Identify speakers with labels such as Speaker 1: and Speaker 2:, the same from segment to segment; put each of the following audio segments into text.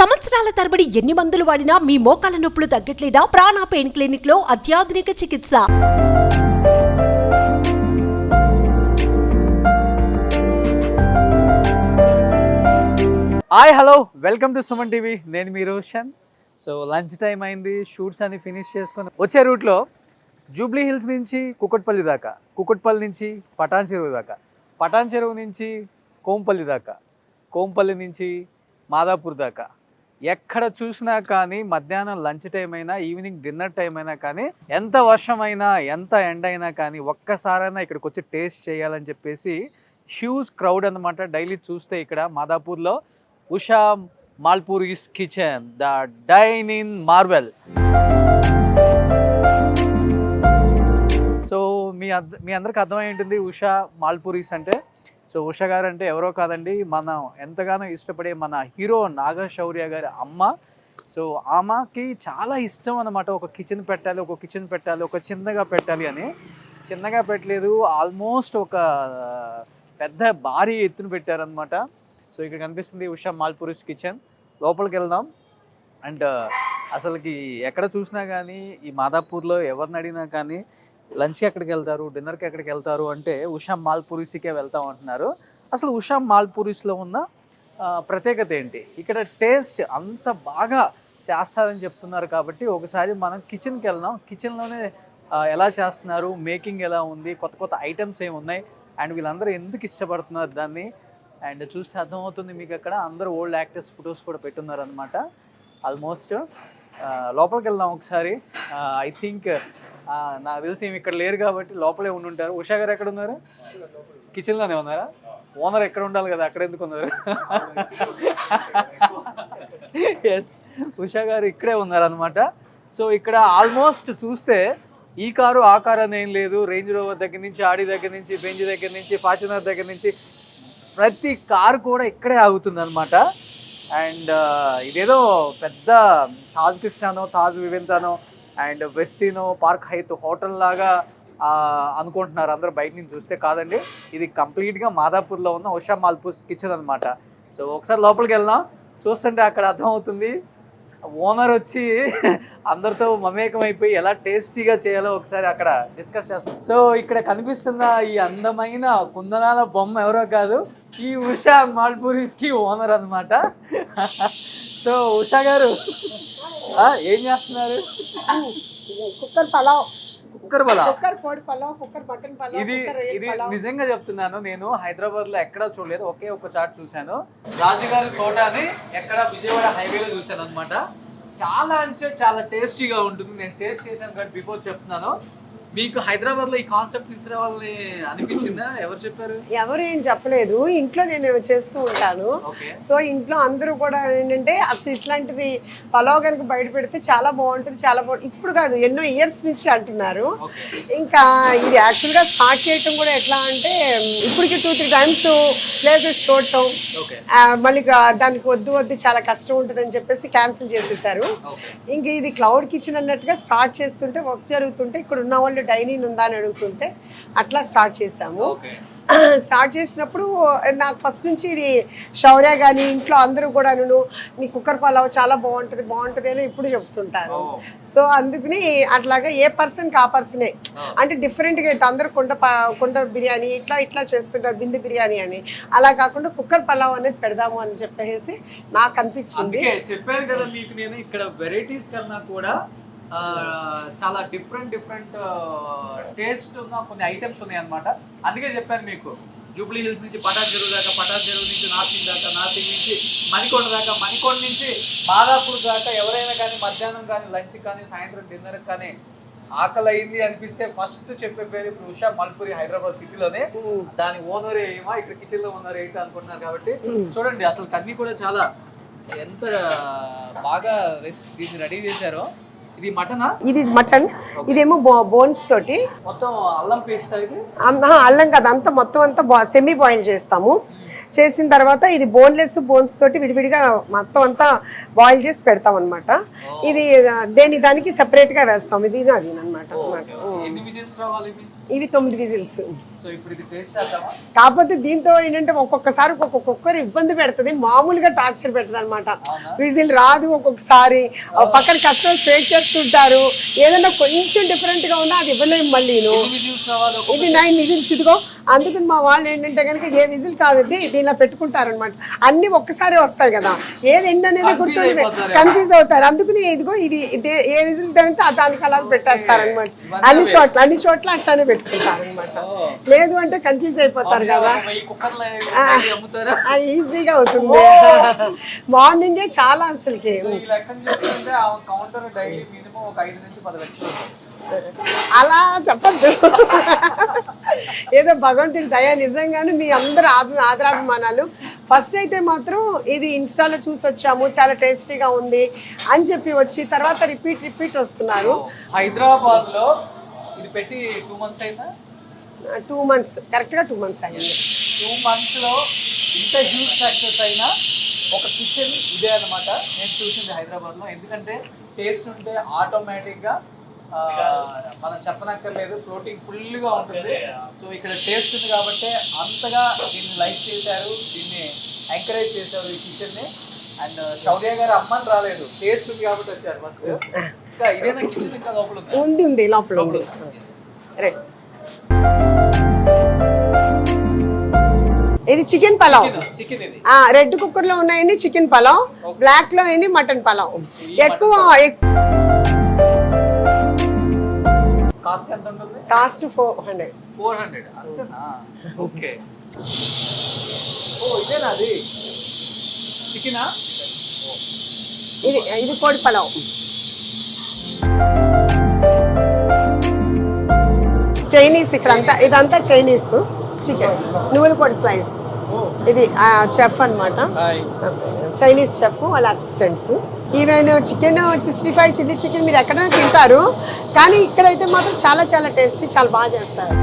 Speaker 1: సంవత్సరాల తరబడి ఎన్ని మందులు వాడినా మీ మోకాల నొప్పులు తగ్గట్లేదా? ప్రాణ పెయిన్ క్లినిక్ లో అత్యాధునిక చికిత్స.
Speaker 2: Hi hello welcome to Suman TV. నేను మీ రోషన్. సో లంచ్ టైం అయింది, షూట్స్ అన్ని ఫినిష్ చేసుకొని వచ్చే రూట్లో జూబ్లీ హిల్స్ నుంచి కుకట్పల్లి దాకా, కుకట్పల్లి నుంచి పటాన్ చెరువు దాకా, పటాన్ చెరువు నుంచి కోంపల్లి దాకా, కోంపల్లి నుంచి మాదాపూర్ దాకా, ఎక్కడ చూసినా కానీ మధ్యాహ్నం లంచ్ టైం అయినా ఈవినింగ్ డిన్నర్ టైం అయినా కానీ ఎంత వర్షమైనా ఎంత ఎండ అయినా కానీ ఒక్కసారైనా ఇక్కడికి వచ్చి టేస్ట్ చేయాలని చెప్పేసి హ్యూజ్ క్రౌడ్ అన్నమాట. డైలీ చూస్తే ఇక్కడ మాదాపూర్లో Usha Mulpuri's kitchen, the dine in Marvel. So మీ అందరికి అర్థమై ఉంటుంది ఉషా మాల్పూరీస్ అంటే. సో ఉషా గారు అంటే ఎవరో కాదండి, మనం ఎంతగానో ఇష్టపడే మన హీరో నాగశౌర్య గారి అమ్మ. సో ఆమెకి చాలా ఇష్టం అన్నమాట ఒక కిచెన్ పెట్టాలి, ఒక చిన్నగా పెట్టాలి అని. చిన్నగా పెట్టలేదు, ఆల్మోస్ట్ ఒక పెద్ద భారీ ఎత్తున పెట్టారనమాట. సో ఇక్కడ కనిపిస్తుంది ఉషా మాల్పూరీస్ కిచెన్. లోపలికి వెళ్దాం. అండ్ అసలుకి ఎక్కడ చూసినా కానీ ఈ మాదాపూర్లో ఎవరిని అడిగినా కానీ లంచ్కి ఎక్కడికి వెళ్తారు, డిన్నర్కి ఎక్కడికి వెళ్తారు అంటే ఉషా మాల్పూరీస్కే వెళ్తాం అంటున్నారు. అసలు ఉషా మాల్పూరీస్లో ఉన్న ప్రత్యేకత ఏంటి, ఇక్కడ టేస్ట్ అంత బాగా చేస్తారని చెప్తున్నారు కాబట్టి ఒకసారి మనం కిచెన్కి వెళ్దాం. కిచెన్లోనే ఎలా చేస్తున్నారు, మేకింగ్ ఎలా ఉంది, కొత్త కొత్త ఐటమ్స్ ఏమి ఉన్నాయి, అండ్ వీళ్ళందరూ ఎందుకు ఇష్టపడుతున్నారు దాన్ని అండ్ చూస్తే అర్థమవుతుంది మీకు. అక్కడ అందరూ ఓల్డ్ యాక్టర్స్ ఫొటోస్ కూడా పెట్టున్నారు అనమాట. ఆల్మోస్ట్ లోపలికి వెళ్దాం ఒకసారి. ఐ థింక్ నాకు తెలిసి ఏమి ఇక్కడ లేరు కాబట్టి లోపలే ఉండుంటారు. ఉషా గారు ఎక్కడ ఉన్నారు? కిచెన్లోనే ఉన్నారా? ఓనర్ ఎక్కడ ఉండాలి కదా, అక్కడ ఎందుకు ఉన్నారు? ఎస్, ఉషా గారు ఇక్కడే ఉన్నారనమాట. సో ఇక్కడ ఆల్మోస్ట్ చూస్తే ఈ కారు ఆ కారు అని ఏం లేదు. రేంజ్ రోవర్ దగ్గర నుంచి, ఆడి దగ్గర నుంచి, బెంజ్ దగ్గర నుంచి, ఫార్చునర్ దగ్గర నుంచి ప్రతి కారు కూడా ఇక్కడే ఆగుతుంది అనమాట. అండ్ ఇదేదో పెద్ద తాజ్ కృష్ణానో, తాజ్ వివింతానో అండ్ వెస్టినో, పార్క్ హైత్ హోటల్ లాగా అనుకుంటున్నారు అందరూ బయట నుంచి చూస్తే. కాదండి, ఇది కంప్లీట్గా మాదాపూర్లో ఉన్న ఉషా మాల్పూర్స్ కిచెన్ అనమాట. సో ఒకసారి లోపలికి వెళ్దాం. చూస్తుంటే అక్కడ అర్థమవుతుంది ఓనర్ వచ్చి అందరితో మమేకం అయిపోయి ఎలా టేస్టీగా చేయాలో ఒకసారి అక్కడ డిస్కస్ చేస్తాం. సో ఇక్కడ కనిపిస్తున్న ఈ అందమైన కుందనాల బొమ్మ ఎవరో కాదు, ఈ ఉషా మాల్పూరీస్కి ఓనర్ అనమాట. సో ఉషా గారు ఏం చేస్తున్నారు? ఇది నిజంగా చెప్తున్నాను, నేను హైదరాబాద్ లో ఎక్కడా చూడలేదు, ఒకే ఒక చాట్ చూశాను. రాజుగారి తోట అని ఎక్కడ విజయవాడ హైవేలో చూశాను అనమాట. చాలా అంటే చాలా టేస్టీగా ఉంటుంది. నేను టేస్ట్ చేశాను కాబట్టి బిఫోర్ చెప్తున్నాను. మీకు హైదరాబాద్ లో ఈ కాన్సెప్ట్ తీసుకురావాలని అనిపించిందా? ఎవరు చెప్పారు?
Speaker 3: ఎవరు ఏం చెప్పలేదు, ఇంట్లో నేను చేస్తూ ఉంటాను. సో ఇంట్లో అందరూ కూడా ఏంటంటే అసలు ఇట్లాంటిది పలావ్ కనుక బయట పెడితే చాలా బాగుంటుంది, చాలా బాగుంటుంది. ఇప్పుడు కాదు, ఎన్నో ఇయర్స్ నుంచి అంటున్నారు. ఇంకా ఇది యాక్చువల్గా స్టార్ట్ చేయటం కూడా ఎట్లా అంటే ఇప్పటికి 2-3 టైమ్స్ ప్లేసెస్ చూడటం, మళ్ళీ దానికి వద్దు చాలా కష్టం ఉంటుంది అని చెప్పేసి క్యాన్సిల్ చేసేసారు. ఇంక ఇది క్లౌడ్ కిచెన్ అన్నట్టుగా స్టార్ట్ చేస్తుంటే వర్క్ జరుగుతుంటే ఇక్కడ ఉన్న వాళ్ళు డైనింగ్ ఉందా అని అడుగుతుంటే అట్లా స్టార్ట్ చేసాము. స్టార్ట్ చేసినప్పుడు నాకు ఫస్ట్ నుంచి ఇది శౌర్య కానీ ఇంట్లో అందరూ కూడా నీ కుక్కర్ పలావ్ చాలా బాగుంటుంది అని ఇప్పుడు చెప్తుంటారు. సో అందుకని అట్లాగా ఏ పర్సన్కి ఆ పర్సనే, అంటే డిఫరెంట్గా అయితే అందరూ కుండ బిర్యానీ ఇట్లా చేస్తుంటారు, బిందు బిర్యానీ అని. అలా కాకుండా కుక్కర్ పలావ్ అనేది పెడదాము అని చెప్పేసి నాకు అనిపించింది.
Speaker 2: చెప్పారు కదా మీకు, నేను ఇక్కడ వెరైటీస్ కన్నా కూడా చాలా డిఫరెంట్ టేస్ట్ ఉన్న కొన్ని ఐటమ్స్ ఉన్నాయి అనమాట. అందుకే చెప్పాను మీకు, జూబ్లీ హిల్స్ నుంచి పటాన్ చెరువు దాకా, పటాన్ చెరువు నుంచి నార్సింగ్ దాకా, నార్సింగ్ నుంచి మణికొండ దాకా, మణికొండ నుంచి మాదాపూర్ దాకా ఎవరైనా కానీ మధ్యాహ్నం కానీ లంచ్ కానీ సాయంత్రం డిన్నర్ కానీ ఆకలి అయింది అనిపిస్తే ఫస్ట్ చెప్పే పేరు ఇప్పుడు ఉషా మాల్పూరి హైదరాబాద్ సిటీలోనే. దాని ఓనర్ ఏమో ఇక్కడ కిచెన్ లో ఓనర్ ఏంటి అనుకుంటున్నారు కాబట్టి చూడండి అసలు అన్ని కూడా చాలా ఎంత బాగా దీన్ని రెడీ చేశారో. ఇది మటనా?
Speaker 3: ఇది మటన్, ఇదేమో బోన్స్ తోటి
Speaker 2: మొత్తం అల్లం పేస్ట్.
Speaker 3: అల్లం కదా, అంతా మొత్తం అంతా సెమీ బాయిల్ చేస్తాము. చేసిన తర్వాత ఇది బోన్లెస్ బోన్స్ తోటి విడివిడిగా మొత్తం అంతా బాయిల్ చేసి పెడతాం అనమాట. ఇది దానికి సెపరేట్ గా వేస్తాం. ఇది అది అనమాట. ఇవి 9 విజిల్స్.
Speaker 2: సో ఇప్పుడు ఇది టేస్ట్ చేద్దామా?
Speaker 3: కాకపోతే దీంతో ఏంటంటే ఒక్కొక్కసారి ఒక్కొక్కరు ఇబ్బంది పెడుతుంది, మామూలుగా టార్చర్ పెడుతుంది అనమాట. విజిల్ రాదు ఒక్కొక్కసారి, పక్కన కస్టమర్స్ వెయిట్ చేస్తుంటారు. ఏదైనా కొంచెం డిఫరెంట్ గా ఉన్నా అది ఇవ్వలేము మళ్ళీ. ఇది 9 విజిల్స్. ఇదిగో అందుకని మా వాళ్ళు ఏంటంటే కనుక ఏ విజిల్ కావద్ది దీనిలో పెట్టుకుంటారు అనమాట. అన్ని ఒక్కసారి వస్తాయి కదా, ఏది ఎండ్ అనేది గుర్తుంటే కన్ఫ్యూజ్ అవుతారు. అందుకని ఇదిగో ఇది ఏ విజిల్ తింటే దానికి అలా పెట్టేస్తారు అనమాట. అన్ని చోట్ల అట్లానే పెట్టుకుంటారు అనమాట. లేదు అంటే కన్ఫ్యూజ్ అయిపోతారు కదా, ఈజీగా అవుతుంది. మార్నింగే చాలా అసలుకి అలా చెప్పద్దు. ఏదో భగవంతుడి దయ, నిజంగానే మీ అందరు ఆదరాభిమానాలు. ఫస్ట్ అయితే మాత్రం ఇది ఇన్స్టాలో చూసి వచ్చాము, చాలా టేస్టీగా ఉంది అని చెప్పి వచ్చి తర్వాత రిపీట్ వస్తున్నారు.
Speaker 2: హైదరాబాద్ లో ఇది పెట్టి 2 months అయిందా?
Speaker 3: 2 months, కరెక్ట్గా 2 months అయింది.
Speaker 2: 2 months లో ఇంత హ్యూజ్ సక్సెస్ అయినా ఒక కిచెన్ ఇదే అనమాట నేను చూసింది హైదరాబాద్లో. ఎందుకంటే టేస్ట్ ఉంటే ఆటోమేటిక్గా మనం చెప్పనక్కర్లేదు, ప్రోటీన్ ఫుల్గా ఉంటుంది. సో ఇక్కడ టేస్ట్ ఉంది కాబట్టి అంతగా దీన్ని లైక్ చేశారు, దీన్ని ఎంకరేజ్ చేశారు ఈ కిచెన్ని. అండ్ శౌర్య గారు అమ్మని రాలేదు, టేస్ట్ ఉంది కాబట్టి వచ్చారు ఫస్ట్. ఇంకా ఇదేనా కిచెన్? ఇంకా లోపల
Speaker 3: ఉంది లోపల ఉంది. ఇది చికెన్ పలావ్. రెడ్ కుక్కర్ లో ఉన్నాయండి చికెన్ పలావ్, బ్లాక్ లో అయింది మటన్ పలావ్. ఎక్కువ
Speaker 2: కాస్ట్ ఎంత ఉంటుంది?
Speaker 3: కాస్ట్ 400.
Speaker 2: 400 అంతేనా? ఓకే. ఓ ఇదేనా అది చికెనా?
Speaker 3: ఇది కోడి పలావ్. చైనీస్ ఇక్కడ అంతా, ఇదంతా చైనీస్ చికెన్, నువ్వుల కోడి స్లైస్. ఇది చెఫ్ అన్నమాట, చైనీస్ చెఫ్, వాళ్ళ assistants. Even chicken 65 chilli chicken మీరు ఎక్కడైనా తింటారు, కానీ ఇక్కడైతే మాత్రం చాలా చాలా టేస్టీ, చాలా బాగా చేస్తారు.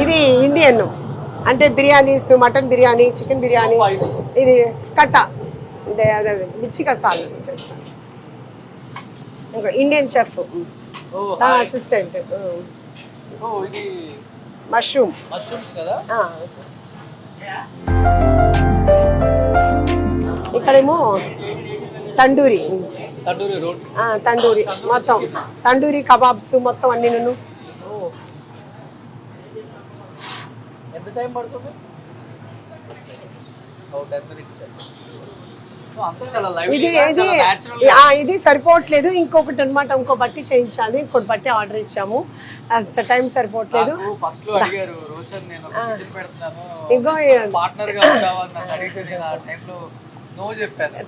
Speaker 3: ఇది ఇండియన్ అంటే బిర్యానీస్, మటన్ బిర్యానీ, చికెన్ బిర్యానీ. ఇది కట్ట మిర్చి కసాలు చేస్తారు. ఇంకా ఇండియన్ చెఫ్ అసిస్టెంట్.
Speaker 2: ఇది మష్రూమ్స్ కదా.
Speaker 3: ఇక్కడేమో తండూరి
Speaker 2: రోటీ,
Speaker 3: తండూరి మొత్తం, తండూరి కబాబ్స్ మొత్తం అన్ని.
Speaker 2: ఎంత టైం పడుతుంది? 10 minutes.
Speaker 3: ఇది సరిపోవట్లేదు, ఇంకొకటి అనమాట, ఇంకో బట్టి చేయించాలి, ఇంకోటి బట్టి ఆర్డర్ ఇచ్చాము. టైం సరిపోవట్లేదు. ఇంకో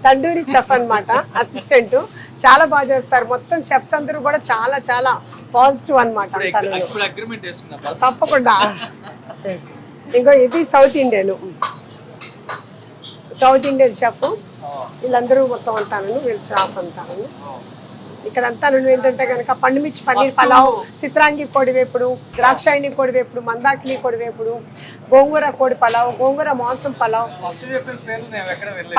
Speaker 3: తండూరి చెఫ్ అన్నమాట, అసిస్టెంట్, చాలా బాగా చేస్తారు. మొత్తం చెఫ్స్ అందరూ కూడా చాలా చాలా పాజిటివ్ అనమాట. తప్పకుండా. ఇంకో ఇది సౌత్ ఇండియన్ చెఫ్. వీళ్ళందరూ మొత్తం అంటాను, వీళ్ళు షాప్ అంటాను. ఇక్కడ అంతా ఏంటంటే కనుక పండుమిర్చి పన్నీర్ పలావ్, సిత్రాంగి కోడి వేపుడు, ద్రాక్షాయిని కోడి వేపుడు, మందాకిని కోడి వేపుడు, గోంగూర కోడి పలావ్, గోంగూర మాంసం పలావ్,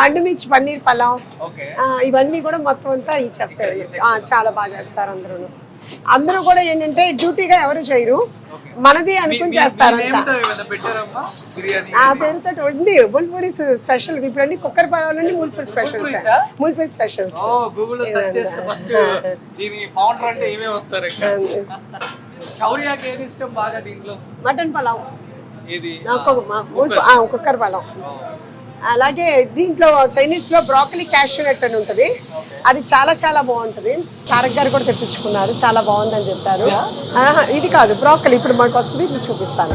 Speaker 3: పండుమిర్చి పన్నీర్ పలావ్, ఇవన్నీ కూడా మొత్తం అంతా ఈ చెఫ్స్ చాలా బాగా చేస్తారు. అందరూ కూడా ఏంటంటే డ్యూటీగా ఎవరు చేయరు, మనది అనుకుని చేస్తారంట. ఆ పేరుతో ఉంది ముల్పూరి స్పెషల్. ఇప్పుడు అన్ని కుక్కర్ పలావులన్నీ Mulpuri specials. Mutton pulao, cooker pulao. అలాగే దీంట్లో చైనీస్ లో బ్రాకలీ క్యాష్యూ నట్ అని ఉంటుంది, అది చాలా చాలా బాగుంటుంది. తారక్ గారు కూడా తెప్పించుకున్నారు, చాలా బాగుందని చెప్పారు. ఇది కాదు బ్రాకలీ, ఇప్పుడు మనకు వస్తుంది, ఇప్పుడు చూపిస్తాను.